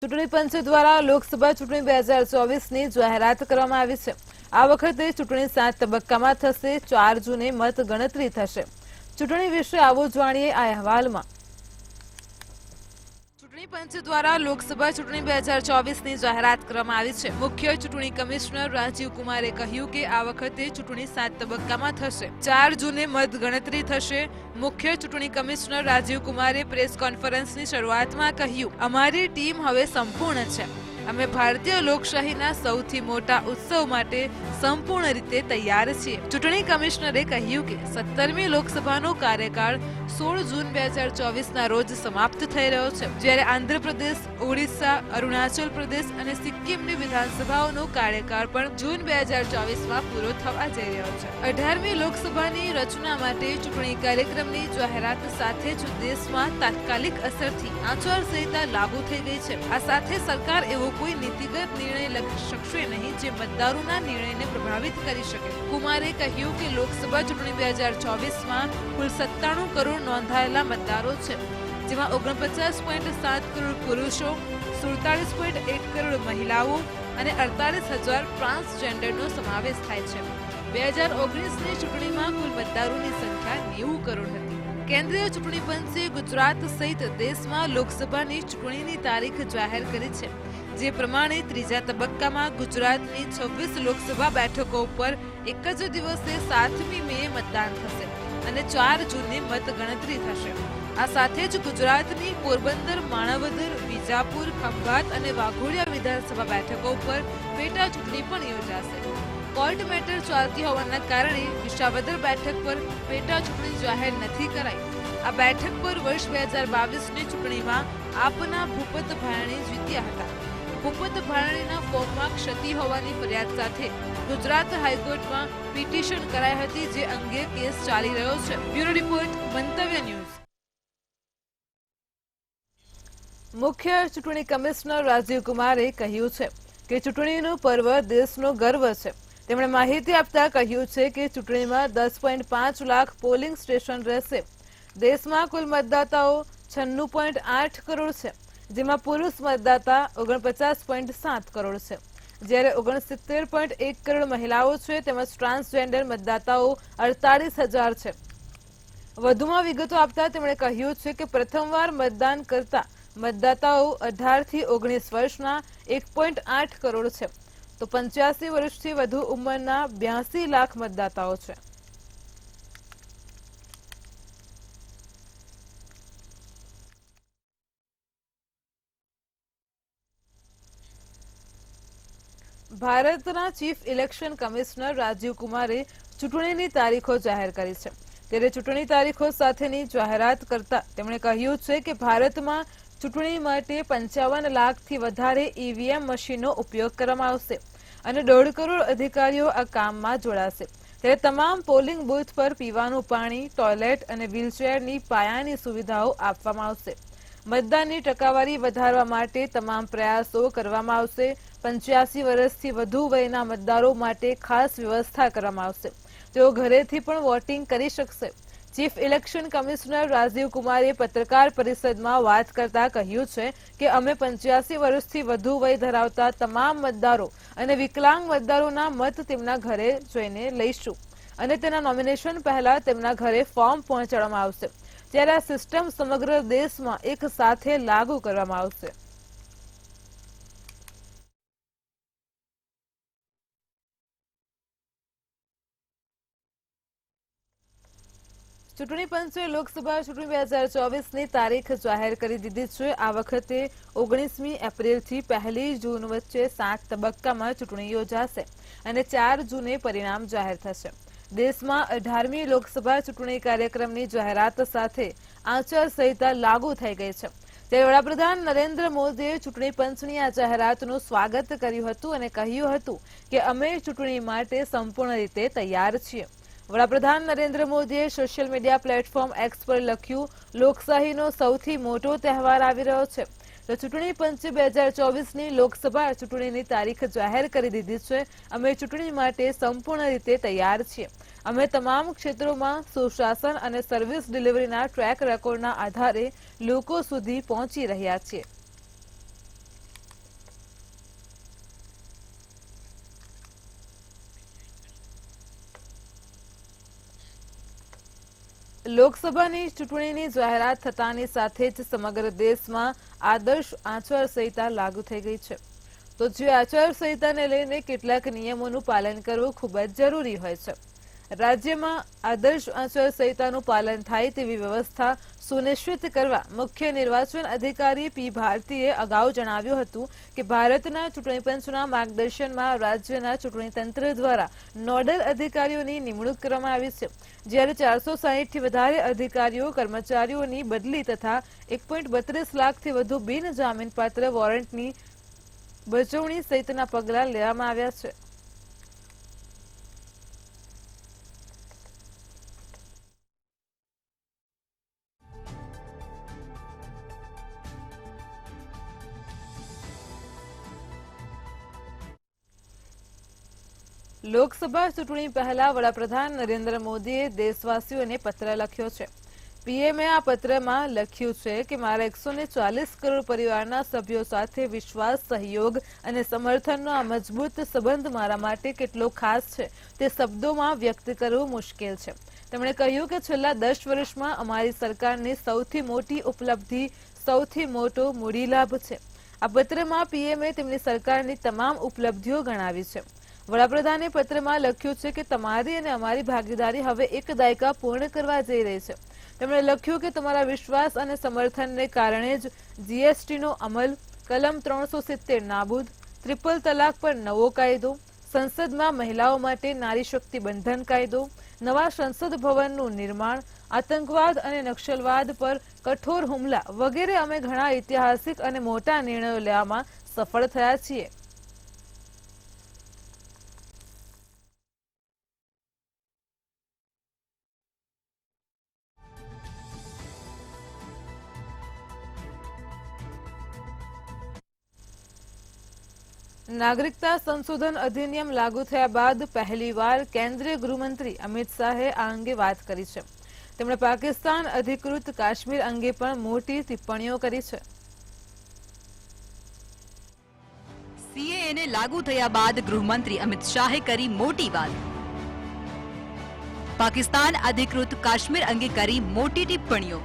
ચૂંટણી પંચ દ્વારા લોકસભા ચૂંટણી 2024ની જાહેરાત કરવામાં આવી છે। આ વખતે ચૂંટણી 7 તબક્કામાં થશે। 4 જૂને મત ગણતરી થશે। ચૂંટણી વિશે આવો જાણીએ આ અહેવાલમાં। ચૂંટણી પંચ દ્વારા લોકસભા ચૂંટણી 2024ની જાહેરાત કરવામાં આવી છે। મુખ્ય ચૂંટણી કમિશનર રાજીવ કુમારે કહ્યું કે આ વખતે ચૂંટણી 7 તબક્કામાં થશે। 4 જૂને મત ગણતરી થશે। મુખ્ય ચૂંટણી કમિશનર રાજીવ કુમારે પ્રેસ કોન્ફરન્સની શરૂઆતમાં કહ્યું, અમારી ટીમ હવે સંપૂર્ણ છે। અમે ભારતીય લોકશાહીના સૌથી મોટા ઉત્સવ માટે સંપૂર્ણ રીતે તૈયાર છીએ। ચૂંટણી કમિશનરે કહ્યું કે 17મી લોકસભાનો કાર્યકાળ 16 જૂન 2024ના રોજ સમાપ્ત થઈ રહ્યો છે, જ્યારે આંધ્રપ્રદેશ, ઓડિશા, અરુણાચલ પ્રદેશ અને સિક્કિમની વિધાનસભાઓનો કાર્યકાળ પણ જૂન 2024માં પૂરો થવા જઈ રહ્યો છે। 18મી લોકસભાની રચના માટે ચૂંટણી કાર્યક્રમની જાહેરાત સાથે જ દેશમાં તાત્કાલિક અસરથી આચારસંહિતા લાગુ થઈ ગઈ છે। આ સાથે સરકાર એવો કોઈ નીતિગત નિર્ણય લઈ શકશે નહીં જે મતદારોના નિર્ણયને પ્રભાવિત કરી શકે। કુમારે કહ્યું કે લોકસભા ચૂંટણી 2024માં કુલ 97 કરોડ નોંધાયેલા મતદારો છે, જેમાં 49.7 કરોડ પુરુષો, 47.1 કરોડ મહિલાઓ અને 48,000 ટ્રાન્સજેન્ડરનો સમાવેશ થાય છે। 2019ની ચૂંટણીમાં કુલ મતદારોની સંખ્યા 90 કરોડ હતી। કેન્દ્રીય ચૂંટણી પંચે ગુજરાત સહિત દેશમાં લોકસભાની ચૂંટણીની તારીખ જાહેર કરી છે, જે પ્રમાણે ત્રીજા તબક્કામાં ગુજરાતની 26 લોકસભા બેઠકો ઉપર એક જ દિવસે 7મી મે મતદાન થશે અને 4 જૂને મત ગણતરી થશે। આ સાથે જ ગુજરાતની પોરબંદર, માણાવદર, વિજાપુર, ખંભાત અને વાઘોડિયા વિધાનસભા બેઠકો ઉપર પેટા ચૂંટણી પણ યોજાશે। કોર્ટ મેટર ચાલતી હોવાના કારણે વિસાવદર બેઠક પર પેટા ચૂંટણી જાહેર નથી કરાઈ। આ બેઠક પર વર્ષ 2022ની ચૂંટણીમાં આપના ભૂપત ભાયાણી જીત્યા હતા। ભૂપત ભાયાણીના ફોર્મમાં ક્ષતિ હોવાની ફરિયાદ સાથે ગુજરાત હાઈકોર્ટમાં પિટિશન કરાઈ હતી, જે અંગે કેસ ચાલી રહ્યો છે। બ્યુરો રિપોર્ટ, મંતવ્ય ન્યૂઝ। મુખ્ય ચૂંટણી કમિશનર રાજીવ કુમારે કહ્યું છે કે ચૂંટણીનું પર્વ દેશનો ગર્વ છે। તેમણે માહિતી આપતા કહ્યું છે કે ચૂંટણીમાં 10.5 લાખ પોલિંગ સ્ટેશન રહેશે। દેશમાં કુલ મતદાતાઓ 96.8 કરોડ છે, જેમાં પુરુષ મતદાતા 49.7 કરોડ છે, જ્યારે 69.1 કરોડ મહિલાઓ છે, તેમજ ટ્રાન્સજેન્ડર મતદાતાઓ 48,000 છે। વધુમાં વિગતો આપતા તેમણે કહ્યું છે કે પ્રથમવાર મતદાન કરતા મતદાતાઓ 18 થી 19 વર્ષના 1.8 કરોડ છે, તો 85 વર્ષથી વધુ ઉંમરના 82 લાખ મતદાતાઓ છે। ભારતના ચીફ ઇલેક્શન કમિશનર રાજીવ કુમારે ચૂંટણીની તારીખો જાહેર કરી છે, ત્યારે ચૂંટણી તારીખો સાથેની જાહેરાત કરતા તેમણે કહ્યું છે કે ભારતમાં ચૂંટણી માટે 55 લાખથી વધારે ઈવીએમ મશીનનો ઉપયોગ કરવામાં આવશે અને 1.5 કરોડ અધિકારીઓ આ કામમાં જોડાશે। ત્યારે તમામ પોલિંગ બૂથ પર પીવાનું પાણી, ટોયલેટ અને વ્હીલચેરની પાયાની સુવિધાઓ આપવામાં આવશે। મતદાનની ટકાવારી વધારવા માટે તમામ પ્રયાસો કરવામાં આવશે। 85 વર્ષથી વધુ વયના મતદારો માટે ખાસ વ્યવસ્થા કરવામાં આવશે। તેઓ ઘરેથી પણ વોટિંગ કરી શકશે। ચીફ ઇલેક્શન કમિશનર રાજીવ કુમારે પત્રકાર પરિષદમાં વાત કરતા કહ્યું છે કે અમે 85 વર્ષથી વધુ વય ધરાવતા તમામ મતદારો અને વિકલાંગ મતદારોના મત તેમના ઘરે જઈને લઈશું અને તેના નોમિનેશન પહેલા તેમના ઘરે ફોર્મ પહોંચાડવામાં આવશે, ત્યારે આ સિસ્ટમ સમગ્ર દેશમાં એક સાથે લાગુ કરવામાં આવશે। ચૂંટણી પંચે લોકસભા ચૂંટણી 2024ની તારીખ જાહેર કરી દીધી છે। આ વખતે 19મી એપ્રિલથી 1 જૂન વચ્ચે 7 તબક્કામાં ચૂંટણી યોજાશે અને 4 જૂને પરિણામ જાહેર થશે। દેશમાં 18મી લોકસભા ચૂંટણી કાર્યક્રમની જાહેરાત સાથે આચારસંહિતા લાગુ થઈ ગઈ છે, ત્યારે વડાપ્રધાન નરેન્દ્ર મોદીએ ચૂંટણી પંચની આ જાહેરાતનું સ્વાગત કર્યું હતું અને કહ્યું હતું કે અમે ચૂંટણી માટે સંપૂર્ણ રીતે તૈયાર છીએ। વડાપ્રધાન નરેન્દ્ર મોદીએ સોશિયલ મીડિયા પ્લેટફોર્મ એક્સ પર લખ્યું, લોકશાહીનો સૌથી મોટો તહેવાર આવી રહ્યો છે, તો ચૂંટણી પંચે 2024ની લોકસભા ચૂંટણીની તારીખ જાહેર કરી દીધી છે। અમે ચૂંટણી માટે સંપૂર્ણ રીતે તૈયાર છીએ। અમે તમામ ક્ષેત્રોમાં સુશાસન અને સર્વિસ ડિલિવરીના ટ્રેક રેકોર્ડના આધારે લોકો સુધી પહોંચી રહ્યા છીએ। લોકસભાની ચૂંટણીની જાહેરાત થતાની સાથે જ સમગ્ર દેશમાં આદર્શ આચારસંહિતા લાગુ થઈ ગઈ છે. તો જે આચારસંહિતાને લઈને કેટલાક નિયમોનું પાલન કરવું ખૂબ જ જરૂરી હોય છે. રાજ્યમાં આદર્શ આચારસંહિતાનું પાલન થાય તેવી વ્યવસ્થા સુનિશ્ચિત કરવા મુખ્ય નિર્વાચન અધિકારી પી ભારતીએ અગાઉ જણાવ્યું હતું કે ભારતના ચૂંટણી પંચના માર્ગદર્શનમાં રાજ્યના ચૂંટણી તંત્ર દ્વારા નોડલ અધિકારીઓની નિમણૂક કરવામાં આવી છે. જ્યારે 460થી વધારે અધિકારીઓ કર્મચારીઓની બદલી તથા 1.32 લાખથી વધુ બિનજામીનપાત્ર વોરંટની બજવણી સહિતના પગલાં લેવામાં આવ્યા છે. લોકસભા ચૂંટણી પહેલા વડાપ્રધાન નરેન્દ્ર મોદીએ દેશવાસીઓને પત્ર લખ્યો છે. પીએમએ આ પત્રમાં લખ્યું છે કે મારા 140 કરોડ પરિવારના સભ્યો સાથે વિશ્વાસ, સહયોગ અને સમર્થનનો આ મજબૂત સંબંધ મારા માટે કેટલો ખાસ છે તે શબ્દોમાં વ્યક્ત કરવું મુશ્કેલ છે. તેમણે કહ્યું કે છેલ્લા 10 વર્ષમાં અમારી સરકારની સૌથી મોટી ઉપલબ્ધિ, સૌથી મોટો મૂડી લાભ છે. આ પત્રમાં પીએમએ તેમની સરકારની તમામ ઉપલબ્ધિઓ ગણાવી છે. વડાપ્રધાને પત્રમાં લખ્યું છે કે તમારી અને અમારી ભાગીદારી હવે એક દાયકા પૂર્ણ કરવા જઈ રહી છે. તેમણે લખ્યું કે તમારા વિશ્વાસ અને સમર્થનને કારણે જ જીએસટીનો અમલ, કલમ 370 નાબૂદ, ટ્રિપલ તલાક પર નવો કાયદો, સંસદમાં મહિલાઓ માટે નારી શક્તિ બંધન કાયદો, નવા સંસદ ભવનનું નિર્માણ, આતંકવાદ અને નક્સલવાદ પર કઠોર હુમલા વગેરે અમે ઘણા ઐતિહાસિક અને મોટા નિર્ણયો લેવામાં સફળ થયા છીએ. નાગરિકતા સંશોધન અધિનિયમ લાગુ થયા બાદ પહેલીવાર કેન્દ્રીય ગૃહમંત્રી અમિત શાહે આ અંગે વાત કરી છે. તેમણે પાકિસ્તાન અધિકૃત કાશ્મીર અંગે પણ મોટી ટિપ્પણીઓ કરી છે. સીએએને લાગુ થયા બાદ ગૃહમંત્રી અમિત શાહે કરી મોટી વાત. પાકિસ્તાન અધિકૃત કાશ્મીર અંગે કરી મોટી ટિપ્પણીઓ.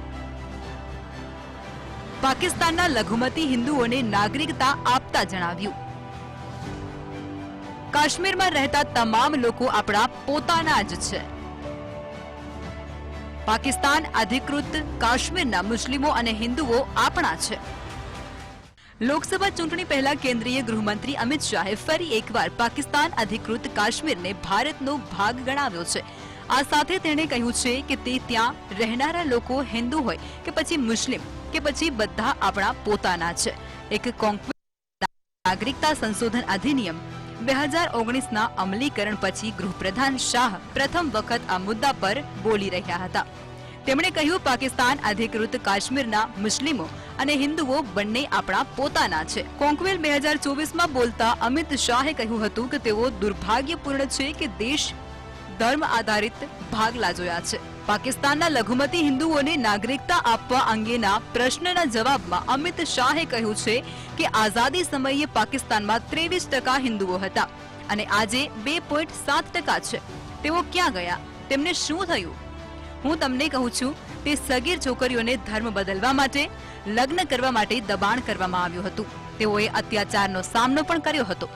પાકિસ્તાનના લઘુમતી હિન્દુઓને નાગરિકતા આપતા જણાવ્યું. કાશ્મીરમાં રહેતા તમામ લોકો આપણા પોતાના જ છે. પાકિસ્તાન અધિકૃત કાશ્મીરના મુસ્લિમો અને હિન્દુઓ આપણા છે. લોકસભા ચૂંટણી પહેલા કેન્દ્રીય ગૃહમંત્રી અમિત શાહે ફરી એકવાર પાકિસ્તાન અધિકૃત કાશ્મીરને ભારતનો ભાગ ગણાવ્યો છે. આ સાથે તેણે કહ્યું છે કે તે ત્યાં રહેનારા લોકો હિન્દુ હોય કે પછી મુસ્લિમ કે પછી બધા આપણા પોતાના છે. એક કોંગ્રેસ નાગરિકતા સંશોધન અધિનિયમ 2019ના અમલીકરણ પછી ગૃહપ્રધાન શાહ પ્રથમ વખત આ મુદ્દા પર બોલી રહ્યા હતા. તેમણે કહ્યું, પાકિસ્તાન અધિકૃત કાશ્મીરના મુસ્લિમો અને હિન્દુઓ બંને આપણા પોતાના છે. કોન્કવેલ 2024માં બોલતા અમિત શાહે કહ્યું હતું કે તેઓ દુર્ભાગ્યપૂર્ણ છે કે દેશ ધર્મ આધારિત ભાગલા જોયા છે. પાકિસ્તાનના લઘુમતી હિન્દુઓને નાગરિકતા આપવા અંગેના પ્રશ્નના જવાબમાં અમિત શાહે કહ્યું છે કે આઝાદી સમયે પાકિસ્તાનમાં 23% હિન્દુઓ હતા અને આજે 2.7% છે. તેઓ ક્યાં ગયા? તેમને શું થયું? હું તમને કહું છું, તે સગીર છોકરીઓને ધર્મ બદલવા માટે, લગ્ન કરવા માટે દબાણ કરવામાં આવ્યું હતું. તેઓએ અત્યાચારનો સામનો પણ કર્યો હતો.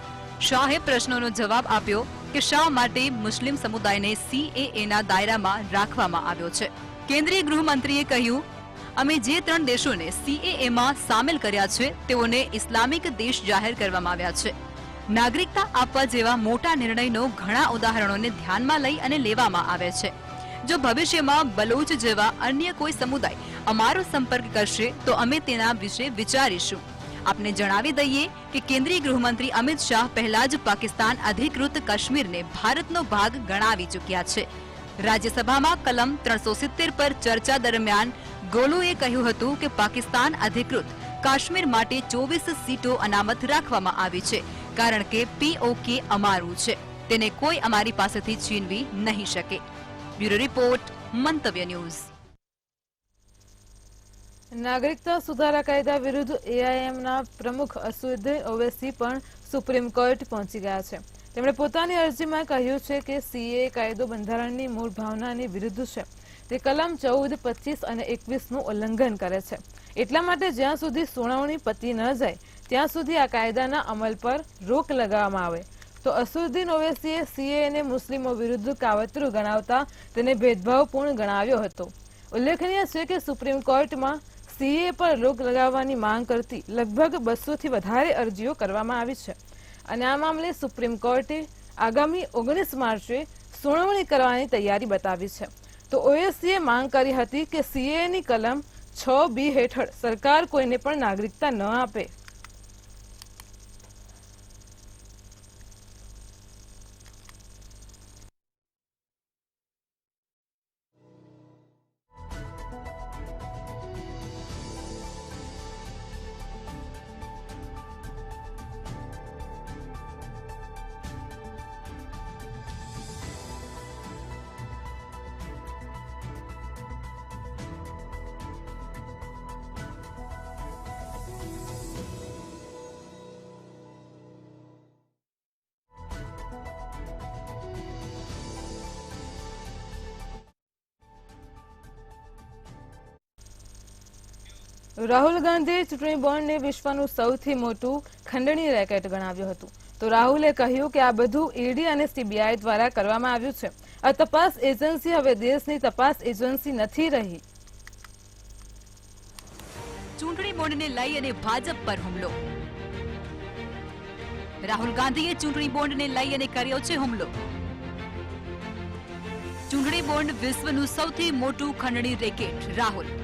શાહે પ્રશ્નોનો જવાબ આપ્યો કે શા માટે મુસ્લિમ સમુદાયને સીએએના દાયરામાં રાખવામાં આવ્યો છે. કેન્દ્રીય ગૃહમંત્રીએ કહ્યું, અમે જે 3 દેશોને સીએએમાં સામેલ કર્યા છે તેઓને ઇસ્લામિક દેશ જાહેર કરવામાં આવ્યા છે. નાગરિકતા આપવા જેવા મોટા નિર્ણયનો ઘણા ઉદાહરણોને ધ્યાનમાં લઈ અને લેવામાં આવે છે. જો ભવિષ્યમાં બલોચ જેવા અન્ય કોઈ સમુદાય અમારો સંપર્ક કરશે તો અમે તેના વિશે વિચારીશું. આપને જણાવી દઈએ કે કેન્દ્રીય ગૃહમંત્રી અમિત શાહ પહેલા જ પાકિસ્તાન અધિકૃત કાશ્મીરને ભારતનો ભાગ ગણાવી ચૂક્યા છે. રાજ્યસભામાં કલમ 370 પર ચર્ચા દરમિયાન ગોલુએ કહ્યું હતું કે પાકિસ્તાન અધિકૃત કાશ્મીર માટે 24 સીટો અનામત રાખવામાં આવી છે કારણ કે પીઓકે અમારું છે. તેને કોઈ અમારી પાસેથી છીનવી નહીં શકે. બ્યુરો રિપોર્ટ, મંતવ્ય ન્યૂઝ. નાગરિકતા સુધારા કાયદા વિરુદ્ધ એઆઈએમના પ્રમુખ અસદુદ્દીન ઓવૈસી પણ સુપ્રીમ કોર્ટ પહોંચી ગયા છે. તેમણે પોતાની અરજીમાં કહ્યું છે કે સીએ કાયદો બંધારણની મૂળ ભાવનાની વિરુદ્ધ છે. તે કલમ 14, 25 અને 21નું ઉલ્લંઘન કરે છે. એટલા માટે જ્યાં સુધી સુનાવણી પતી ન જાય ત્યાં સુધી આ કાયદાના અમલ પર રોક લગાવવામાં આવે. તો અસદુદ્દીન ઓવૈસીએ સીએએને મુસ્લિમો વિરુદ્ધ કાવતરું ગણાવતા તેને ભેદભાવપૂર્ણ ગણાવ્યો હતો. ઉલ્લેખનીય છે કે સુપ્રીમ કોર્ટમાં સીએએ પર રોક લગાવવાની માંગ કરતી લગભગ 200થી વધારે અરજીઓ કરવામાં આવી છે અને આ મામલે સુપ્રીમ કોર્ટે આગામી 19 માર્ચે સુનાવણી કરવાની તૈયારી બતાવી છે. તો ઓવૈસીએ માંગ કરી હતી કે સીએએની કલમ 6B હેઠળ સરકાર કોઈને પણ નાગરિકતા ન આપે. રાહુલ ગાંધીએ ચૂંટણી બોન્ડને વિશ્વનું સૌથી મોટું ખંડણી રેકેટ ગણાવ્યું હતું. તો રાહુલે કહ્યું કે આ બધું ઈડી અને સીબીઆઈ દ્વારા કરવામાં આવ્યું છે. આ તપાસ એજન્સી હવે દેશની તપાસ એજન્સી નથી રહી. ચૂંટણી બોન્ડને લઈ અને ભાજપ પર હુમલો. રાહુલ ગાંધીએ ચૂંટણી બોન્ડને લઈ અને કર્યો છે હુમલો. ચૂંટણી બોન્ડ વિશ્વનું સૌથી મોટું ખંડણી રેકેટ. રાહુલ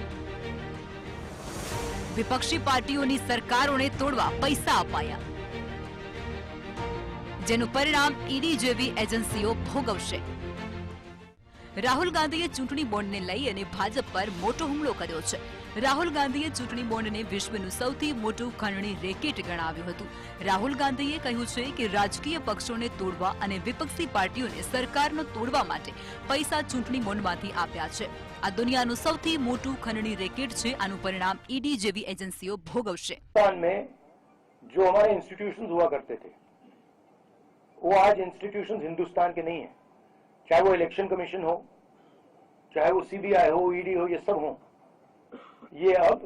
વિપક્ષી પાર્ટીઓની સરકારોને તોડવા પૈસા અપાયા, જેનું પરિણામ ઈડી જેવી એજન્સીઓ ભોગવશે. રાહુલ ગાંધીએ ચૂંટણી બોન્ડને લઈ અને ભાજપ પર મોટો હુમલો કર્યો છે. રાહુલ ગાંધીએ ચૂંટણી બોન્ડને વિશ્વનું સૌથી મોટું ખંડણી રેકેટ ગણાવ્યું હતું. રાહુલ ગાંધીએ કહ્યું છે કે રાજકીય પક્ષોને તોડવા અને વિપક્ષી પાર્ટીઓને સરકારનો તોડવા માટે પૈસા ચૂંટણી બોન્ડમાંથી આપ્યા છે. આ દુનિયાનું સૌથી મોટું ખંડણી રેકેટ છે. આનું પરિણામ ईडी જેવી એજન્સીઓ ભોગવશે. में जो हमारे इंस्टीट्यूशंस हुआ करते थे वो आज इंस्टीट्यूशंस हिंदुस्तान के नहीं है. चाहे वो इलेक्शन कमीशन हो, चाहे वो सीबीआई हो, ईडी हो, ये सब हो, ये अब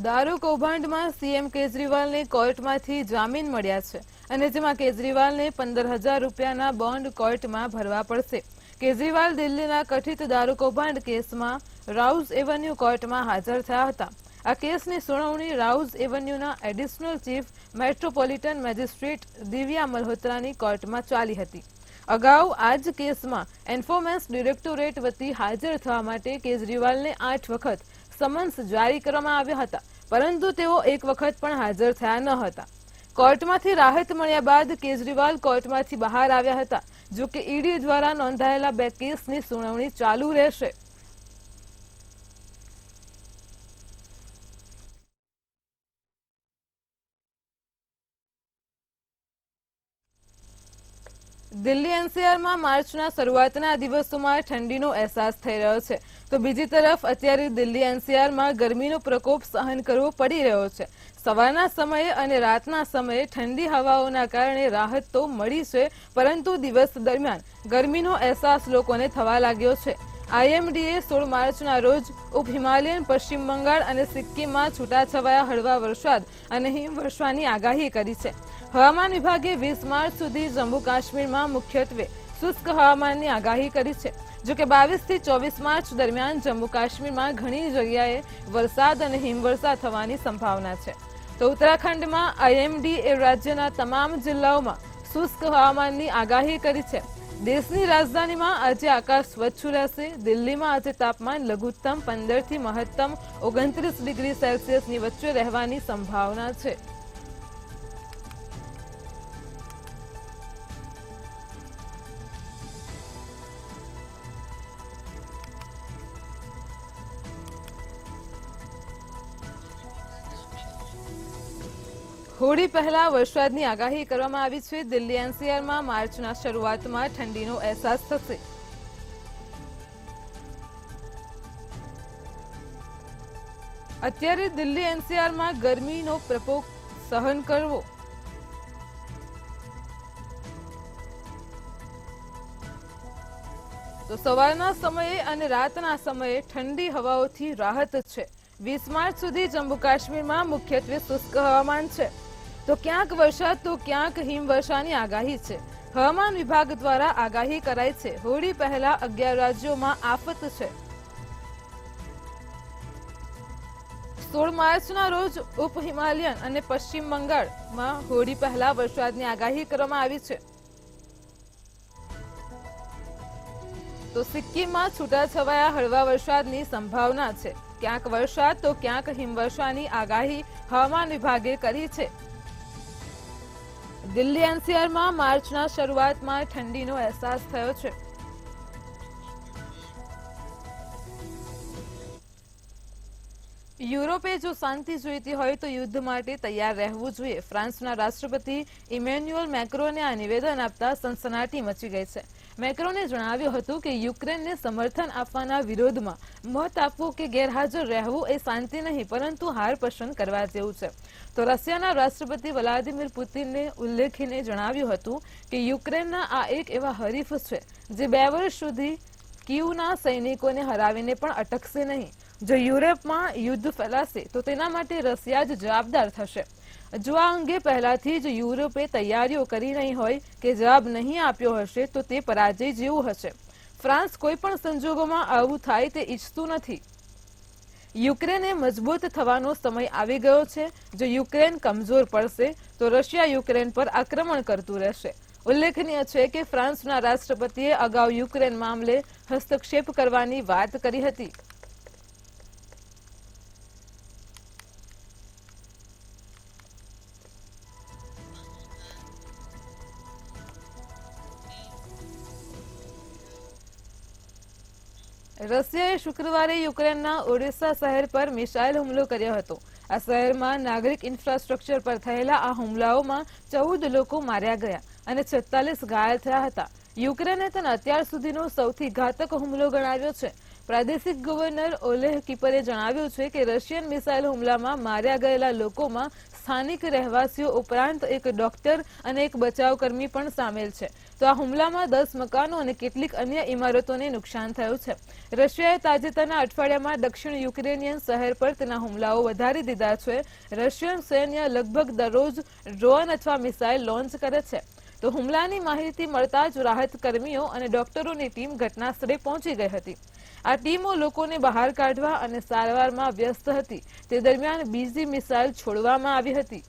દારૂ કૌભાંડમાં સીએમ કેજરીવાલને કોર્ટમાંથી જામીન મળ્યા છે અને જેમાં કેજરીવાલને 15,000 રૂપિયાના બોન્ડ કોર્ટમાં ભરવા પડશે. કેજરીવાલ દિલ્હીના કથિત દારૂ કૌભાંડ કેસમાં રાઉઝ એવન્યુ કોર્ટમાં હાજર થયા હતા. આ કેસની સુનાવણી રાઉઝ એવન્યુના additional chief metropolitan magistrate Divya મલ્હોત્રાની કોર્ટમાં ચાલી હતી. અગાઉ આ જ કેસમાં એન્ફોર્સમેન્ટ ડિરેક્ટોરેટ વતી હાજર થવા માટે કેજરીવાલને 8 વખત સમન્સ જારી કરવામાં આવ્યા હતા, પરંતુ તેઓ એક વખત પણ હાજર થયા ન હતા. કોર્ટમાંથી રાહત મળ્યા બાદ કેજરીવાલ કોર્ટમાંથી બહાર આવ્યા હતા. જો કે ઈડી દ્વારા નોંધાયેલા 2 કેસની સુનાવણી ચાલુ રહેશે. દિલ્હી એનસીઆરમાં માર્ચના શરૂઆતના દિવસોમાં ઠંડીનો અહેસાસ થઈ રહ્યો છે, તો બીજી તરફ અત્યારે દિલ્હી એનસીઆરમાં ગરમીનો પ્રકોપ સહન કરવો પડી રહ્યો છે. સવારના સમયે અને રાતના સમયે ઠંડી હવાઓના કારણે રાહત તો મળી છે, પરંતુ દિવસ દરમિયાન ગરમીનો અહેસાસ લોકોને થવા લાગ્યો છે. આઈએમડીએ 16 માર્ચના રોજ ઉપ હિમાલયન, પશ્ચિમ બંગાળ અને સિક્કિમમાં છૂટાછવાયા હળવા વરસાદ અને હિમવર્ષાની આગાહી કરી છે. હવામાન વિભાગે 20 માર્ચ સુધી જમ્મુ કાશ્મીરમાં મુખ્યત્વે શુષ્ક હવામાનની આગાહી કરી છે. જો કે 22 થી 24 માર્ચ દરમિયાન જમ્મુ કાશ્મીરમાં ઘણી જગ્યાએ વરસાદ અને હિમવર્ષા થવાની સંભાવના છે. તો ઉત્તરાખંડમાં આઈએમડીએ રાજ્યના તમામ જિલ્લાઓમાં શુષ્ક હવામાનની આગાહી કરી છે. દેશની રાજધાનીમાં આજે આકાશ સ્વચ્છ રહેશે. દિલ્હીમાં આજે તાપમાન લઘુત્તમ 15 થી મહત્તમ 29 ડિગ્રી સેલ્સિયસની વચ્ચે રહેવાની સંભાવના છે. હોળી પહેલા વરસાદની આગાહી કરવામાં આવી છે. દિલ્હી એનસીઆરમાં માર્ચના શરૂઆતમાં ઠંડીનો અહેસાસ થશે. અત્યારે દિલ્હી એનસીઆરમાં ગરમીનો પ્રકોપ સહન કરવો તો સવારના સમયે અને રાતના સમયે ઠંડી હવાઓથી રાહત છે. 20 માર્ચ સુધી જમ્મુ કાશ્મીરમાં મુખ્યત્વે શુષ્ક હવામાન છે. તો ક્યાંક વરસાદ તો ક્યાંક હિમવર્ષાની આગાહી છે. હવામાન વિભાગ દ્વારા આગાહી કરાઈ છે. હોળી પહેલા 11 રાજ્યોમાં આફત છે. 16 માર્ચના રોજ ઉપ હિમાલયન અને પશ્ચિમ બંગાળમાં હોળી પહેલા વરસાદની આગાહી કરવામાં આવી છે. તો સિક્કિમમાં છૂટાછવાયા હળવા વરસાદની સંભાવના છે. ક્યાંક વરસાદ તો ક્યાંક હિમવર્ષાની આગાહી હવામાન વિભાગે કરી છે. દિલ્હી એનસીઆરમાં માર્ચના શરૂઆતમાં ઠંડીનો અહેસાસ થયો છે. યુરોપે જો શાંતિ જોઈતી હોય તો યુદ્ધ માટે તૈયાર રહેવું જોઈએ. ફ્રાન્સના રાષ્ટ્રપતિ ઇમેન્યુઅલ મેક્રોને આ નિવેદન આપતા સનસનાટી મચી ગઈ છે. મેક્રોને જણાવ્યું હતું કે યુક્રેનને સમર્થન આપવાના વિરોધમાં મત આપવું કે ગેરહાજર રહેવું એ શાંતિ નહીં પરંતુ હાર પસંદ કરવા જેવું છે. તો રશિયાના રાષ્ટ્રપતિ વ્લાદિમીર પુતિને ઉલ્લેખીને જણાવ્યું હતું કે યુક્રેનના આ એક એવા હરીફ છે જે 2 વર્ષ સુધી કીવના સૈનિકોને હરાવીને પણ અટકશે નહીં. જો યુરોપમાં યુદ્ધ ફેલાશે તો તેના માટે રશિયા જ જવાબદાર થશે. જો આ અંગે પહેલાથી જ યુરોપે તૈયારીઓ કરી નહીં હોય કે જવાબ નહીં આપ્યો હશે તો તે પરાજય જેવું હશે. ફ્રાન્સ કોઈ પણ સંજોગોમાં આવું થાય તે ઈચ્છતું નથી. યુક્રેને મજબૂત થવાનો સમય આવી ગયો છે. જો યુક્રેન કમજોર પડશે તો રશિયા યુક્રેન પર આક્રમણ કરતું રહેશે. ઉલ્લેખનીય છે કે ફ્રાન્સના રાષ્ટ્રપતિએ અગાઉ યુક્રેન મામલે હસ્તક્ષેપ કરવાની વાત કરી હતી. રશિયાએ શુક્રવારે યુક્રેનના ઓડેસા શહેર પર મિસાઇલ હુમલો કર્યો હતો. આ શહેરમાં નાગરિક ઇન્ફ્રાસ્ટ્રક્ચર પર થયેલા આ હુમલાઓમાં 14 લોકો માર્યા ગયા અને 46 ઘાયલ થયા હતા. યુક્રેને તેને અત્યાર સુધીનો સૌથી ઘાતક હુમલો ગણાવ્યો છે. પ્રાદેશિક ગવર્નર ઓલેહ કીપરે જણાવ્યું છે કે રશિયન મિસાઇલ હુમલામાં માર્યા ગયેલા લોકોમાં સ્થાનિક રહેવાસીઓ ઉપરાંત એક ડોક્ટર અને એક બચાવકર્મી પણ સામેલ છે. તો આ હુમલામાં 10 મકાનો અને કેટલીક અન્ય ઇમારતોને નુકસાન થયું છે. રશિયાએ તાજેતરના અઠવાડિયામાં દક્ષિણ યુક્રેનિયન શહેર પર તેના હુમલાઓ વધારી દીધા છે. રશિયન સૈન્ય લગભગ દરરોજ ડ્રોન અથવા મિસાઇલ લોન્ચ કરે છે. તો હુમલાની માહિતી મળતા જ રાહત કર્મીઓ અને ડોક્ટરોની ટીમ ઘટનાસ્થળે પહોંચી ગઈ હતી. આ ટીમો લોકોને બહાર કાઢવા અને સારવારમાં વ્યસ્ત હતી. તે દરમિયાન બીજી મિસાઇલ છોડવામાં આવી હતી.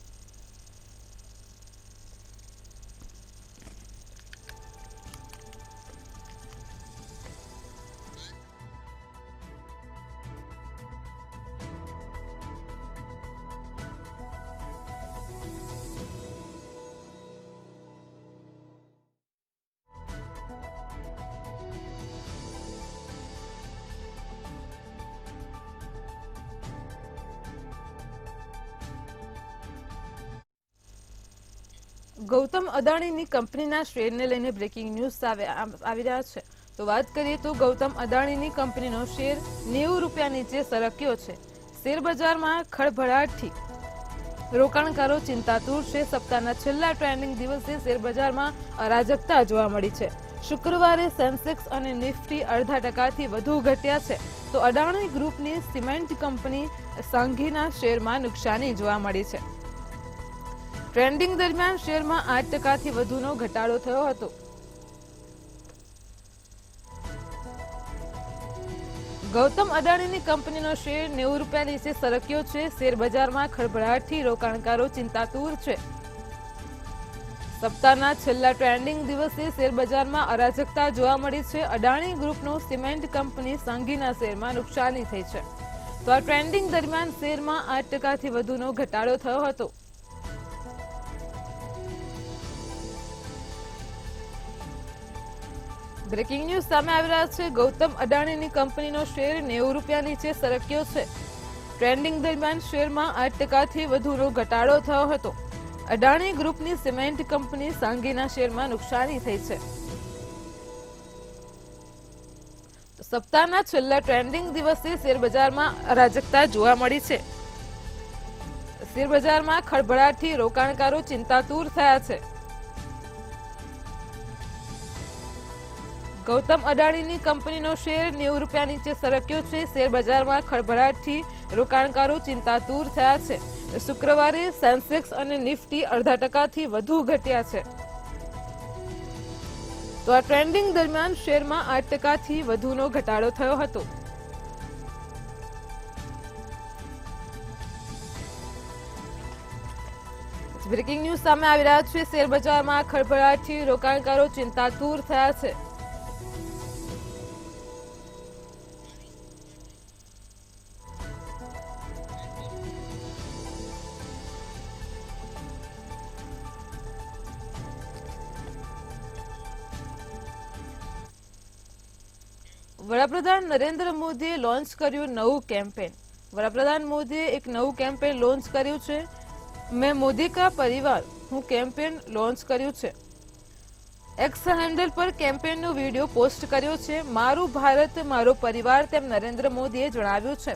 ગૌતમ અદાણીની કંપનીના શેરને લઈને બ્રેકિંગ ન્યૂઝ આવી રહ્યા છે. તો વાત કરીએ તો ગૌતમ અદાણીની કંપનીનો શેર 90 રૂપિયા નીચે સરક્યો છે. શેર બજારમાં ખળભળાટથી રોકાણકારો ચિંતાતુર છે. સપ્તાહના છેલ્લા ટ્રેન્ડિંગ દિવસે શેર બજારમાં અરાજકતા જોવા મળી છે. શુક્રવારે સેન્સેક્સ અને નિફ્ટી 0.5% વધુ ઘટ્યા છે. તો અદાણી ગ્રુપની સિમેન્ટ કંપની સંઘીના શેરમાં નુકસાની જોવા મળી છે. ટ્રેન્ડિંગ દરમિયાન શેરમાં 8% વધુનો ઘટાડો થયો હતો. ગૌતમ અદાણીની કંપનીનો શેર 90 રૂપિયા નીચે સરક્યો છે. શેર બજારમાં ખળભળાટથી રોકાણકારો ચિંતાતુર છે. સપ્તાહના છેલ્લા ટ્રેન્ડિંગ દિવસે શેર બજારમાં અરાજકતા જોવા મળી છે. અદાણી ગ્રુપનો સિમેન્ટ કંપની સંઘીના શેરમાં નુકસાની થઈ છે. તો આ ટ્રેન્ડિંગ દરમિયાન શેરમાં 8% વધુનો ઘટાડો થયો હતો. બ્રેકિંગ ન્યૂઝ સામે આવી રહ્યા છે. ગૌતમ અદાણીની કંપનીનો શેર 90 રૂપિયા નીચે સરક્યો છે. ટ્રેન્ડિંગ દરમિયાન શેરમાં 8% વધુનો ઘટાડો થયો હતો. અદાણી ગ્રુપની સિમેન્ટ કંપની સાંગીના શેરમાં નુકસાની થઈ છે. સપ્તાહના છેલ્લા ટ્રેન્ડિંગ દિવસે શેર બજારમાં અરાજકતા જોવા મળી છે. શેર બજારમાં ખળભળાટથી રોકાણકારો ચિંતાતુર થયા છે. ગૌતમ અદાણીની કંપનીનો શેર 90 રૂપિયા નીચે સરક્યો છે. શેર બજારમાં ખળભળાટથી રોકાણકારો ચિંતાતુર થયા છે. શુક્રવારે સેન્સેક્સ અને નિફ્ટી 0.5% વધુ ઘટ્યા છે. તો આ ટ્રેન્ડિંગ દરમિયાન શેરમાં 8% વધુનો ઘટાડો થયો હતો. બ્રેકિંગ ન્યૂઝ સામે આવી રહ્યા છે. શેર બજારમાં ખળભળાટથી રોકાણકારો ચિંતાતુર થયા છે. વડાપ્રધાન નરેન્દ્ર મોદીએ લોન્ચ કર્યું નવું કેમ્પેન. વડાપ્રધાન મોદીએ એક નવું કેમ્પેન લોન્ચ કર્યું છે. મેં મોદી કા પરિવાર હું કેમ્પેન લોન્ચ કર્યું છે. એક્સ હેન્ડલ પર કેમ્પેનનો વિડીયો પોસ્ટ કર્યો છે. મારું ભારત મારો પરિવાર તેમ નરેન્દ્ર મોદીએ જણાવ્યું છે.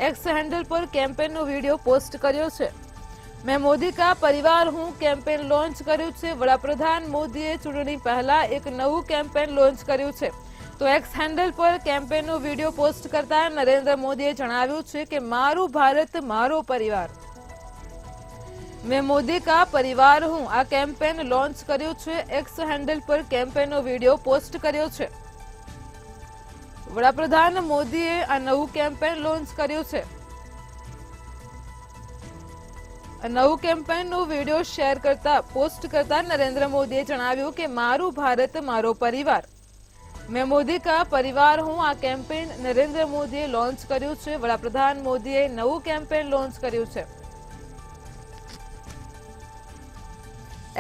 એક્સ હેન્ડલ પર કેમ્પેનનો વિડીયો પોસ્ટ કર્યો છે. મેં મોદી કા પરિવાર હું કેમ્પેન લોન્ચ કર્યું છે. વડાપ્રધાન મોદીએ ચૂંટણી પહેલા એક નવું કેમ્પેન લોન્ચ કર્યું છે. તો એક્સ હેન્ડલ પર કેમ્પેનનો વિડીયો પોસ્ટ કરતા નરેન્દ્ર મોદીએ જણાવ્યું છે કે મારું ભારત મારો પરિવાર. મેં મોદી કા પરિવાર હું આ કેમ્પેન લોન્ચ કર્યું છે. એક્સ હેન્ડલ પર કેમ્પેનનો વિડીયો પોસ્ટ કર્યો છે. વડાપ્રધાન મોદીએ આ નવું કેમ્પેન લોન્ચ કર્યું છે. આ નવું કેમ્પેનનો વિડીયો શેર કરતા પોસ્ટ કરતા નરેન્દ્ર મોદીએ જણાવ્યું કે મારું ભારત મારો પરિવાર. મેં મોદી કા પરિવાર હું આ કેમ્પેન નરેન્દ્ર મોદીએ લોન્ચ કર્યું છે. વડાપ્રધાન મોદીએ નવું કેમ્પેન લોન્ચ કર્યું છે.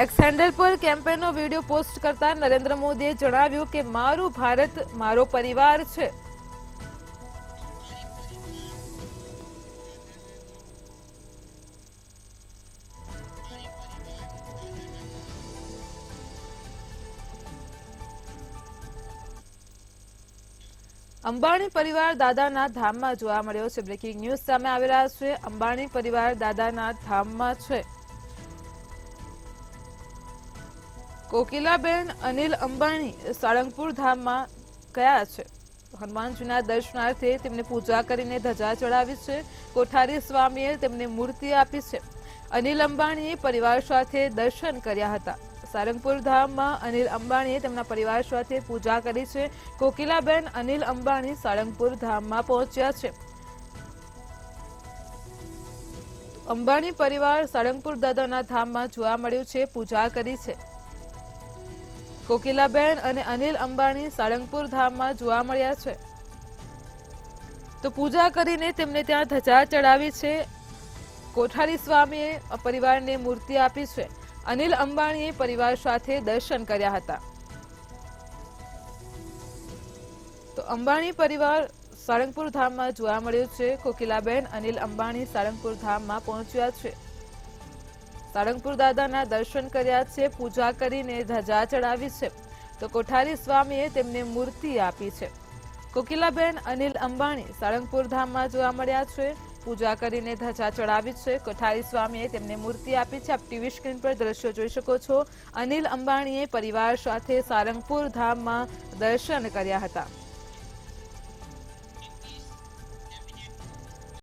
એક્સ હેન્ડલ પર કેમ્પેનનો વિડીયો પોસ્ટ કરતા નરેન્દ્ર મોદીએ જણાવ્યું કે મારું ભારત મારો પરિવાર છે. અંબાણી પરિવાર દાદાના ધામમાં જોવા મળ્યો છે. બ્રેકિંગ ન્યૂઝ સામે આવી રહ્યા છે. અંબાણી પરિવાર દાદાના ધામમાં છે. કોકિલાબેન અનિલ અંબાણી સાળંગપુર ધામમાં ગયા છે. હનુમાનજીના દર્શનાર્થે તેમને પૂજા કરીને ધજા ચડાવી છે. કોઠારી સ્વામીએ તેમને મૂર્તિ આપી છે. અનિલ અંબાણીએ પરિવાર સાથે દર્શન કર્યા હતા. સારંગપુર ધામમાં અનિલ અંબાણીએ તેમના પરિવાર સાથે પૂજા કરી છે. કોકિલાબેન અનિલ અંબાણી સાળંગપુર ધામમાં પહોંચ્યા છે. અંબાણી પરિવાર સાળંગપુર દાદાના ધામમાં જોવા મળ્યું છે. પૂજા કરી છે. કોકિલાબેન અને અનિલ અંબાણી સાળંગપુર ધામમાં જોવા મળ્યા છે. તો પૂજા કરીને તેમને ત્યાં ધજા ચડાવી છે. કોઠારી સ્વામીએ પરિવારને મૂર્તિ આપી છે. અનિલ અંબાણીએ પરિવાર સાથે દર્શન કર્યા હતા. તો અંબાણી પરિવાર સાળંગપુર ધામમાં જોવા મળ્યું છે. કોકિલાબેન અનિલ અંબાણી સાળંગપુર ધામમાં પહોંચ્યા છે. સાળંગપુર દાદાના દર્શન કર્યા છે. પૂજા કરીને ધજા ચડાવી છે. તો કોઠારી સ્વામીએ તેમને મૂર્તિ આપી છે. કોકિલાબેન અનિલ અંબાણી સાળંગપુર ધામમાં જોવા મળ્યા છે. પૂજા કરીને ધજા ચડાવી છે. કોઠારી સ્વામીએ તેમને મૂર્તિ આપી છે. આપ ટીવી સ્ક્રીન પર દ્રશ્યો જોઈ શકો છો. અનિલ અંબાણીએ પરિવાર સાથે સાળંગપુર ધામમાં દર્શન કર્યા હતા.